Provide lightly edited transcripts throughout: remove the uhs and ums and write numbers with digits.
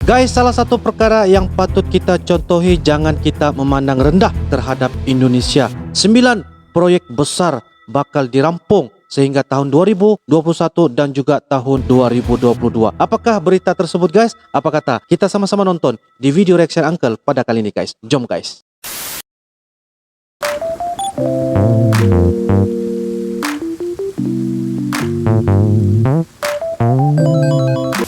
Guys, salah satu perkara yang patut kita contohi, jangan kita memandang rendah terhadap Indonesia. 9 proyek besar bakal dirampung sehingga tahun 2021 dan juga tahun 2022. Apakah berita tersebut guys? Apa kata? Kita sama-sama nonton di video reaction Uncle pada kali ini guys. Jom guys.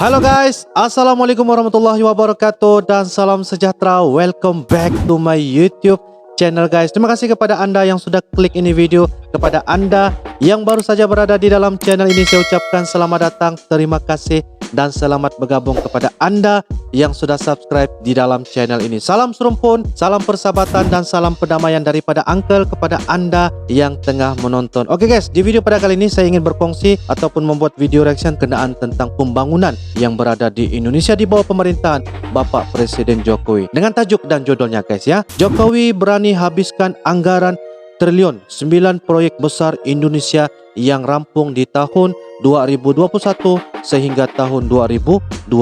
Halo guys, assalamualaikum warahmatullahi wabarakatuh dan salam sejahtera. Welcome back to my YouTube channel guys. Terima kasih kepada anda yang sudah klik ini video. Kepada anda yang baru saja berada di dalam channel ini, saya ucapkan selamat datang, terima kasih, dan selamat bergabung kepada anda yang sudah subscribe di dalam channel ini. Salam serumpun, salam persahabatan, dan salam perdamaian daripada Uncle kepada anda yang tengah menonton. Oke guys, di video pada kali ini saya ingin berkongsi ataupun membuat video reaction kenaan tentang pembangunan yang berada di Indonesia di bawah pemerintahan Bapak Presiden Jokowi. Dengan tajuk dan judulnya guys ya, Jokowi berani habiskan anggaran triliun, 9 proyek besar Indonesia yang rampung di tahun 2021 sehingga tahun 2022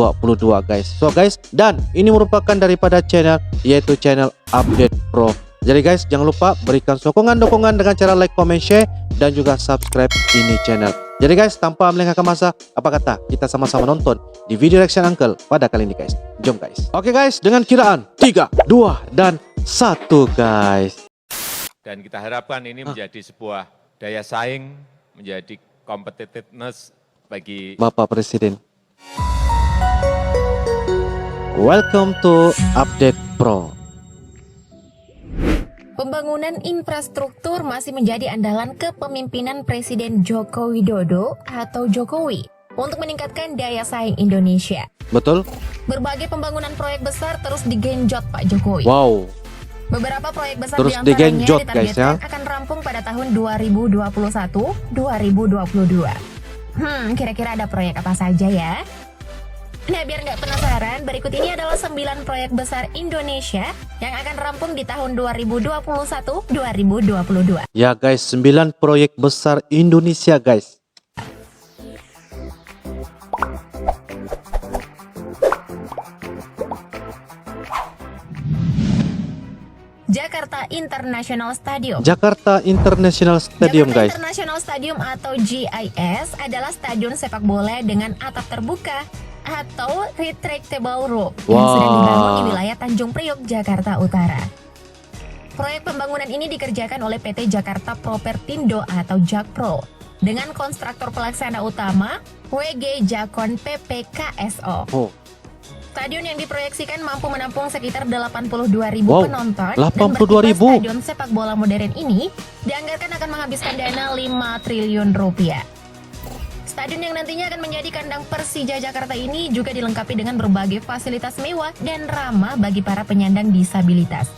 guys. So guys, dan ini merupakan daripada channel yaitu channel Update Pro. Jadi guys, jangan lupa berikan sokongan-dokongan dengan cara like, comment, share, dan juga subscribe ini channel. Jadi guys, tanpa melengahkan masa, apa kata kita sama-sama nonton di video reaction Uncle pada kali ini guys. Jom guys. Oke guys, dengan kiraan 3, 2, dan 1 guys. Dan kita harapkan ini menjadi sebuah daya saing, menjadi competitiveness bagi Bapak Presiden. Welcome to Update Pro. Pembangunan infrastruktur masih menjadi andalan kepemimpinan Presiden Joko Widodo atau Jokowi untuk meningkatkan daya saing Indonesia. Betul? Berbagai pembangunan proyek besar terus digenjot Pak Jokowi. Wow. Beberapa proyek besar Terus diantaranya digenjot, guys, ya. ditargetkan akan rampung pada tahun 2021-2022. Kira-kira ada proyek apa saja ya? Nah, biar nggak penasaran, berikut ini adalah 9 proyek besar Indonesia yang akan rampung di tahun 2021-2022. Ya guys, 9 proyek besar Indonesia guys. Jakarta International Stadium. Jakarta International Stadium Jakarta guys. International Stadium atau GIS adalah stadion sepak bola dengan atap terbuka atau retractable roof yang sedang dibangun di wilayah Tanjung Priok, Jakarta Utara. Proyek pembangunan ini dikerjakan oleh PT Jakarta Propertindo atau Jakpro dengan kontraktor pelaksana utama WG Jakon PP KSO. Oh. Stadion yang diproyeksikan mampu menampung sekitar 82.000 penonton. 82.000. Stadion sepak bola modern ini dianggarkan akan menghabiskan dana 5 triliun rupiah. Stadion yang nantinya akan menjadi kandang Persija Jakarta ini juga dilengkapi dengan berbagai fasilitas mewah dan ramah bagi para penyandang disabilitas.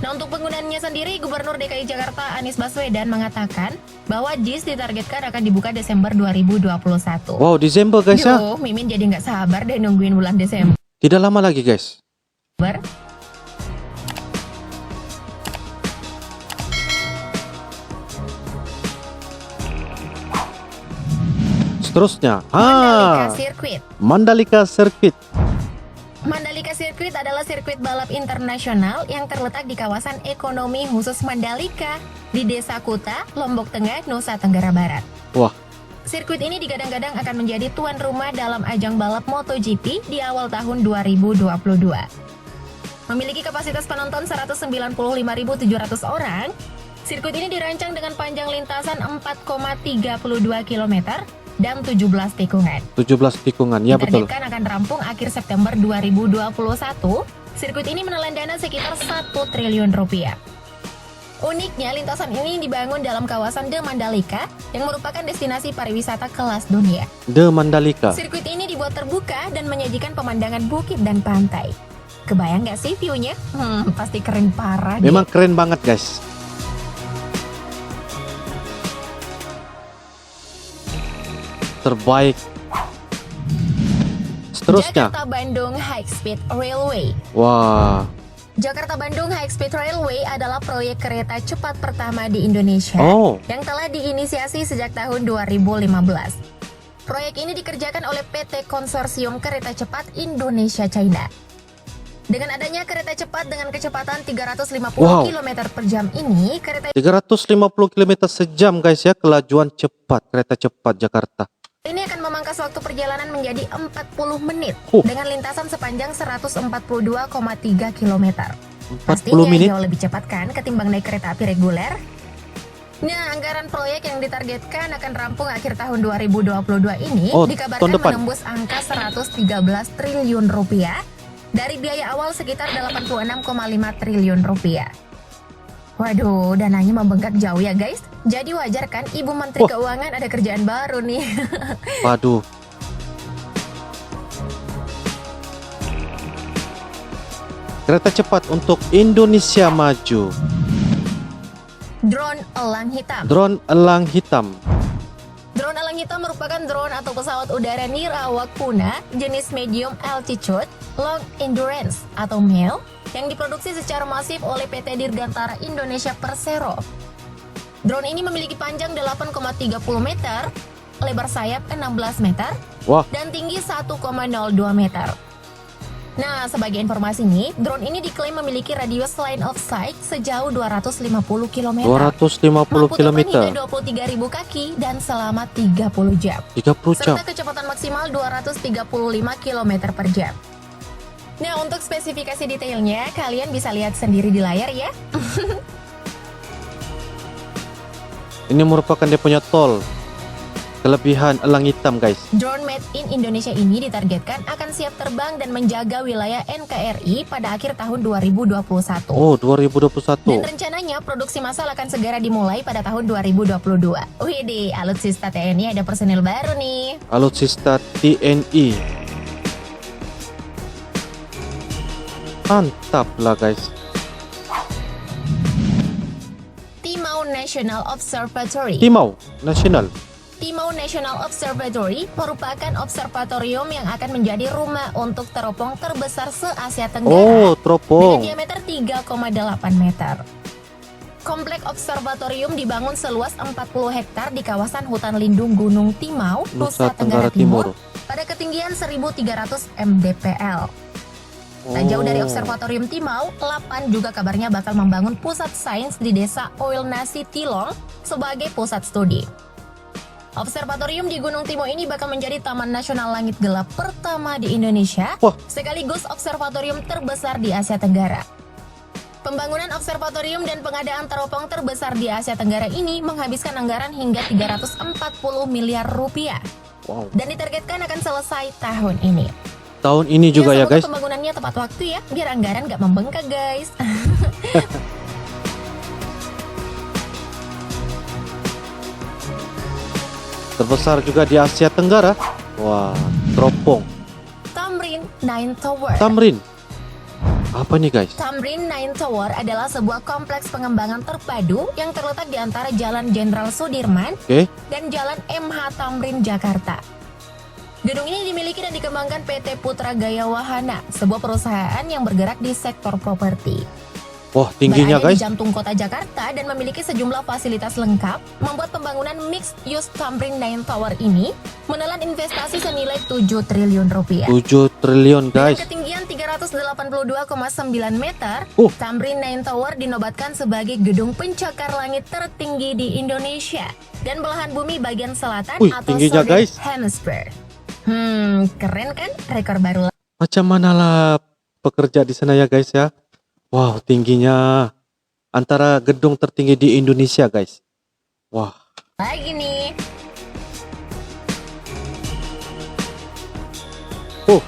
Nah, untuk penggunaannya sendiri, Gubernur DKI Jakarta Anies Baswedan mengatakan bahwa JIS ditargetkan akan dibuka Desember 2021. Wow, Desember guys ya. Duh, Mimin jadi nggak sabar deh nungguin bulan Desember. Tidak lama lagi guys. Seterusnya, Mandalika Circuit. Mandalika Circuit. Mandalika Circuit adalah sirkuit balap internasional yang terletak di kawasan ekonomi khusus Mandalika di Desa Kuta, Lombok Tengah, Nusa Tenggara Barat. Wah, Sirkuit ini digadang-gadang akan menjadi tuan rumah dalam ajang balap MotoGP di awal tahun 2022. Memiliki kapasitas penonton 195.700 orang, sirkuit ini dirancang dengan panjang lintasan 4,32 km dan 17 tikungan. 17 tikungan, ya betul. Ditargetkan akan rampung akhir September 2021. Sirkuit ini menelan dana sekitar 1 triliun rupiah. Uniknya, lintasan ini dibangun dalam kawasan The Mandalika yang merupakan destinasi pariwisata kelas dunia. The Mandalika. Sirkuit ini dibuat terbuka dan menyajikan pemandangan bukit dan pantai. Kebayang nggak sih view-nya? Pasti keren parah. Memang keren banget guys. Terbaik. Seterusnya, Jakarta Bandung High Speed Railway. wah, Jakarta Bandung High Speed Railway adalah proyek kereta cepat pertama di Indonesia Oh. yang telah diinisiasi sejak tahun 2015. Proyek ini dikerjakan oleh PT Konsorsium Kereta Cepat Indonesia China. Dengan adanya kereta cepat dengan kecepatan 350 Wow. km per jam ini, kereta 350 km sejam guys ya, kelajuan cepat kereta cepat Jakarta. ini akan memangkas waktu perjalanan menjadi 40 menit dengan lintasan sepanjang 142,3 km. 40 Pastinya menit. jauh lebih cepat kan ketimbang naik kereta api reguler? Nah, anggaran proyek yang ditargetkan akan rampung akhir tahun 2022 ini Oh, tahun dikabarkan depan. menembus angka 113 triliun rupiah dari biaya awal sekitar 86,5 triliun rupiah. Waduh, dananya membengkak jauh ya guys. Jadi wajar kan Ibu Menteri Keuangan ada kerjaan baru nih. Waduh. Kereta cepat untuk Indonesia maju. Drone elang hitam. Drone elang hitam. Drone elang hitam merupakan drone atau pesawat udara nirawak punah jenis medium altitude long endurance atau MEL yang diproduksi secara masif oleh PT Dirgantara Indonesia Persero. Drone ini memiliki panjang 8,30 meter, lebar sayap 16 meter, Wah, dan tinggi 1,02 meter. Nah, sebagai informasi nih, drone ini diklaim memiliki radius line of sight sejauh 250 km. 250 Mampu km. terbang hingga 23.000 kaki dan selama 30 jam. 30 jam. Serta kecepatan maksimal 235 km per jam. Nah, untuk spesifikasi detailnya, kalian bisa lihat sendiri di layar ya. Ini merupakan dia punya tol. Kelebihan elang hitam guys. Drone made in Indonesia ini ditargetkan akan siap terbang dan menjaga wilayah NKRI pada akhir tahun 2021. Oh, Dan 2021. rencananya produksi massal akan segera dimulai pada tahun 2022. Widih, alutsista TNI ada personil baru nih. Alutsista TNI. Mantap lah guys. Timau National Observatory. Timau Nasional. Timau National Observatory merupakan observatorium yang akan menjadi rumah untuk teropong terbesar se-Asia Tenggara Oh, dengan teropong. diameter 3,8 meter. Komplek observatorium dibangun seluas 40 hektar di kawasan hutan lindung Gunung Timau, Nusa Tenggara Timur, pada ketinggian 1.300 mdpl. Tak jauh dari Observatorium Timau, Lapan juga kabarnya bakal membangun pusat sains di desa Oilnasi Tilong sebagai pusat studi. Observatorium di Gunung Timau ini bakal menjadi Taman Nasional Langit Gelap pertama di Indonesia, Wah. sekaligus observatorium terbesar di Asia Tenggara. Pembangunan observatorium dan pengadaan teropong terbesar di Asia Tenggara ini menghabiskan anggaran hingga 340 miliar rupiah Wow. dan ditargetkan akan selesai tahun ini. Tahun ini juga ya semoga guys. pembangunannya tepat waktu ya, biar anggaran nggak membengkak guys. Terbesar juga di Asia Tenggara. Wah, teropong. Tamrin Nine Tower. Tamrin. Apa nih guys? Tamrin Nine Tower adalah sebuah kompleks pengembangan terpadu yang terletak di antara Jalan Jenderal Sudirman Oke. dan Jalan MH Tamrin, Jakarta. Gedung ini dimiliki dan dikembangkan PT Putra Gaya Wahana, sebuah perusahaan yang bergerak di sektor properti. Wah, tingginya Berada guys. di jantung kota Jakarta dan memiliki sejumlah fasilitas lengkap, membuat pembangunan mixed use Tamrin Nine Tower ini menelan investasi senilai 7 triliun rupiah. 7 triliun Dengan guys. ketinggian 382,9 meter, Oh. Tamrin Nine Tower dinobatkan sebagai gedung pencakar langit tertinggi di Indonesia dan belahan bumi bagian selatan Wih, atau tingginya, Southern guys. Hemisphere. Keren kan? Rekor baru. Macam mana lah pekerja di sana ya guys ya. Wow, tingginya antara gedung tertinggi di Indonesia guys. Wah, Lagi nih. oh,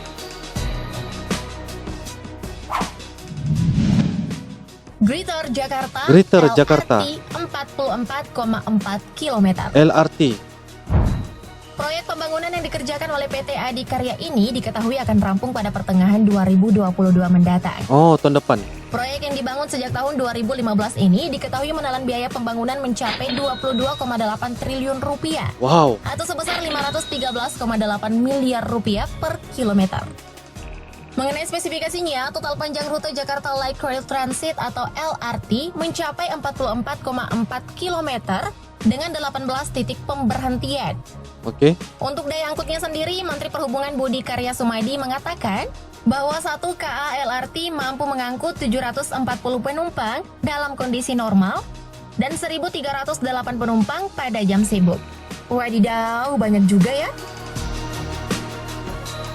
Greater Jakarta. Greater LRT Jakarta. 44,4 km. LRT. Proyek pembangunan yang dikerjakan oleh PT Adikarya ini diketahui akan rampung pada pertengahan 2022 mendatang. Oh, tahun depan. Proyek yang dibangun sejak tahun 2015 ini diketahui menelan biaya pembangunan mencapai 22,8 triliun rupiah Wow. atau sebesar 513,8 miliar rupiah per kilometer. Mengenai spesifikasinya, total panjang rute Jakarta Light Rail Transit atau LRT mencapai 44,4 km dengan 18 titik pemberhentian. Oke. Untuk daya angkutnya sendiri, Menteri Perhubungan Budi Karya Sumadi mengatakan bahwa 1 KA LRT mampu mengangkut 740 penumpang dalam kondisi normal dan 1.308 penumpang pada jam sibuk. Wadidaw, banyak juga ya.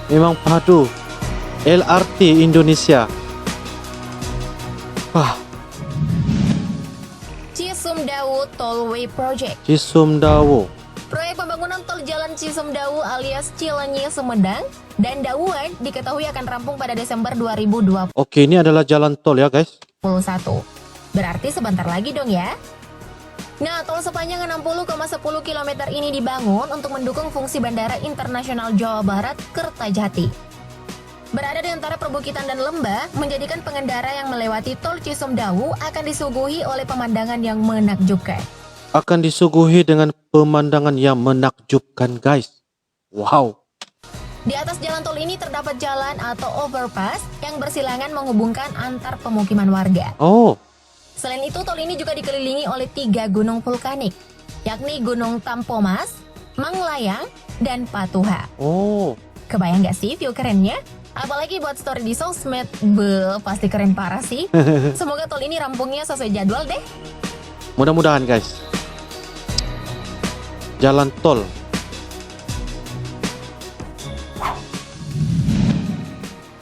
Memang padu LRT Indonesia. Wah, Cisumdawu Tollway Project. Cisumdawu. Proyek pembangunan tol jalan Cisumdawu alias Cilenyi Sumedang dan Dawuan diketahui akan rampung pada Desember 2021. Oke, ini adalah jalan tol ya guys. Berarti sebentar lagi dong ya. Nah, tol sepanjang 60,10 km ini dibangun untuk mendukung fungsi Bandara Internasional Jawa Barat Kertajati. Berada di antara perbukitan dan lembah, menjadikan pengendara yang melewati tol Cisumdawu akan disuguhi oleh pemandangan yang menakjubkan. Akan disuguhi dengan pemandangan yang menakjubkan guys. Wow. Di atas jalan tol ini terdapat jalan atau overpass yang bersilangan menghubungkan antar pemukiman warga. Oh, Selain itu, tol ini juga dikelilingi oleh 3 gunung vulkanik, yakni Gunung Tampomas, Manglayang, dan Patuha. oh. Kebayang gak sih view kerennya? Apalagi buat story di sosmed, pasti keren parah sih. Semoga tol ini rampungnya sesuai jadwal deh. Mudah-mudahan guys. Jalan tol.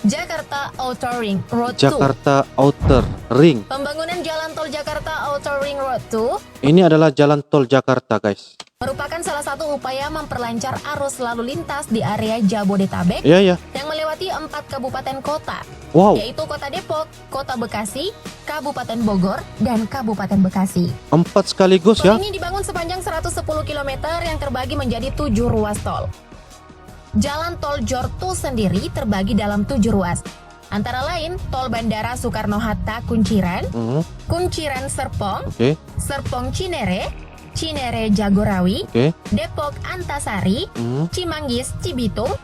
Jakarta Outer Ring Road 2. Jakarta Outer Ring. Pembangunan jalan tol Jakarta Outer Ring Road 2 Ini adalah jalan tol Jakarta guys. merupakan salah satu upaya memperlancar arus lalu lintas di area Jabodetabek Iya ya. yang melewati 4 kabupaten kota, Wow. yaitu Kota Depok, Kota Bekasi, Kabupaten Bogor, dan Kabupaten Bekasi. 4 sekaligus Tol ya. ini dibangun sepanjang 110 km yang terbagi menjadi 7 ruas tol. Jalan tol Jortu sendiri terbagi dalam 7 ruas. Antara lain, tol Bandara Soekarno-Hatta Kunciran, Kunciran Serpong, Oke. Serpong Cinere, Cinere Jagorawi, Oke. Depok Antasari, Cimanggis Cibitung,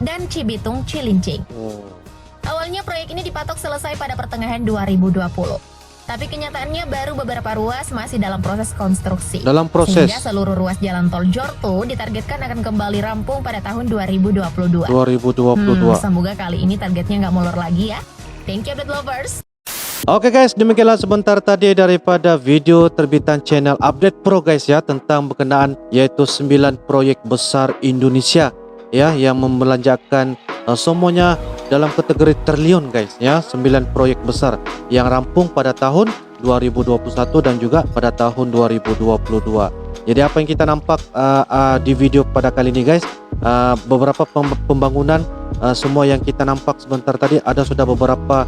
dan Cibitung Cilincing. Oh. Awalnya proyek ini dipatok selesai pada pertengahan 2020. Tapi kenyataannya baru beberapa ruas masih dalam proses konstruksi. Dalam proses. Sehingga seluruh ruas jalan tol Jortu ditargetkan akan kembali rampung pada tahun 2022. 2022. Semoga kali ini targetnya nggak molor lagi ya. Thank you update lovers. Oke guys, demikianlah sebentar tadi daripada video terbitan channel Update Pro guys ya, tentang berkenaan yaitu 9 proyek besar Indonesia ya, yang membelanjakan semuanya dalam kategori triliun guys ya. 9 proyek besar yang rampung pada tahun 2021 dan juga pada tahun 2022. Jadi apa yang kita nampak di video pada kali ini guys, beberapa pembangunan semua yang kita nampak sebentar tadi, ada sudah beberapa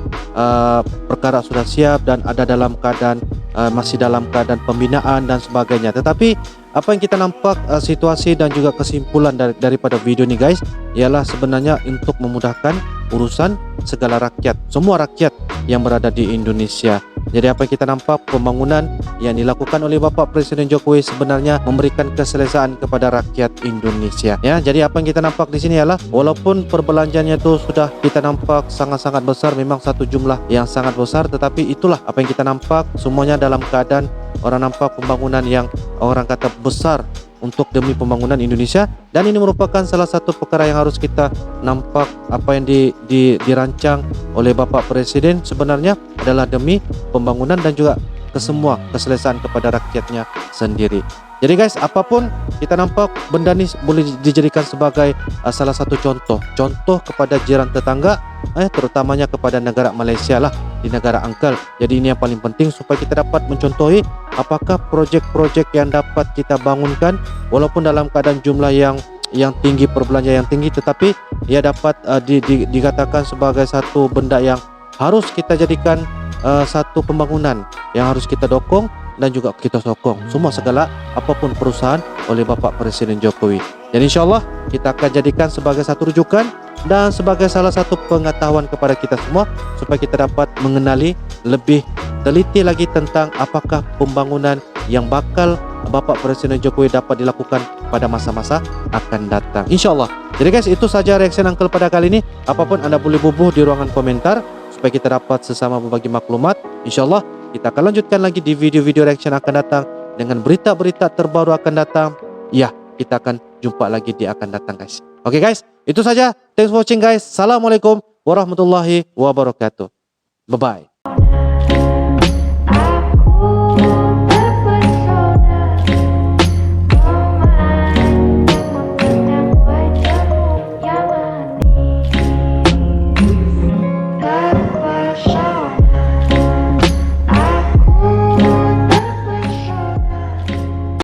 perkara sudah siap dan ada dalam keadaan masih dalam keadaan pembinaan dan sebagainya. Tetapi apa yang kita nampak situasi dan juga kesimpulan daripada video ini guys, ialah sebenarnya untuk memudahkan urusan segala rakyat, semua rakyat yang berada di Indonesia. Jadi apa yang kita nampak, pembangunan yang dilakukan oleh Bapak Presiden Jokowi sebenarnya memberikan keselesaan kepada rakyat Indonesia. Ya, jadi apa yang kita nampak di sini ialah walaupun perbelanjaannya itu sudah kita nampak sangat-sangat besar, memang satu jumlah yang sangat besar, tetapi itulah apa yang kita nampak, semuanya dalam keadaan orang nampak pembangunan yang orang kata besar untuk demi pembangunan Indonesia. Dan ini merupakan salah satu perkara yang harus kita nampak, apa yang dirancang oleh Bapak Presiden sebenarnya adalah demi pembangunan dan juga kesemua keselesaan kepada rakyatnya sendiri. Jadi guys, apapun kita nampak, benda ini boleh dijadikan sebagai salah satu contoh kepada jiran tetangga, terutamanya kepada negara Malaysia lah, di negara Angkel. Jadi ini yang paling penting supaya kita dapat mencontohi apakah projek-projek yang dapat kita bangunkan walaupun dalam keadaan jumlah yang tinggi, perbelanjaan yang tinggi, tetapi ia dapat dikatakan sebagai satu benda yang harus kita jadikan satu pembangunan yang harus kita dukung dan juga kita sokong semua segala apapun perusahaan oleh Bapak Presiden Jokowi. Dan insyaallah kita akan jadikan sebagai satu rujukan dan sebagai salah satu pengetahuan kepada kita semua supaya kita dapat mengenali lebih teliti lagi tentang apakah pembangunan yang bakal Bapak Presiden Jokowi dapat dilakukan pada masa-masa akan datang, insyaallah. Jadi guys, itu saja reaksi Uncle pada kali ini. Apapun Anda boleh bubuh di ruangan komentar supaya kita dapat sesama berbagi maklumat. Insyaallah kita akan lanjutkan lagi di video-video reaction akan datang dengan berita-berita terbaru akan datang. Ya, kita akan jumpa lagi di akan datang guys. Oke guys, itu saja. Thanks for watching guys. Assalamualaikum warahmatullahi wabarakatuh. Bye bye.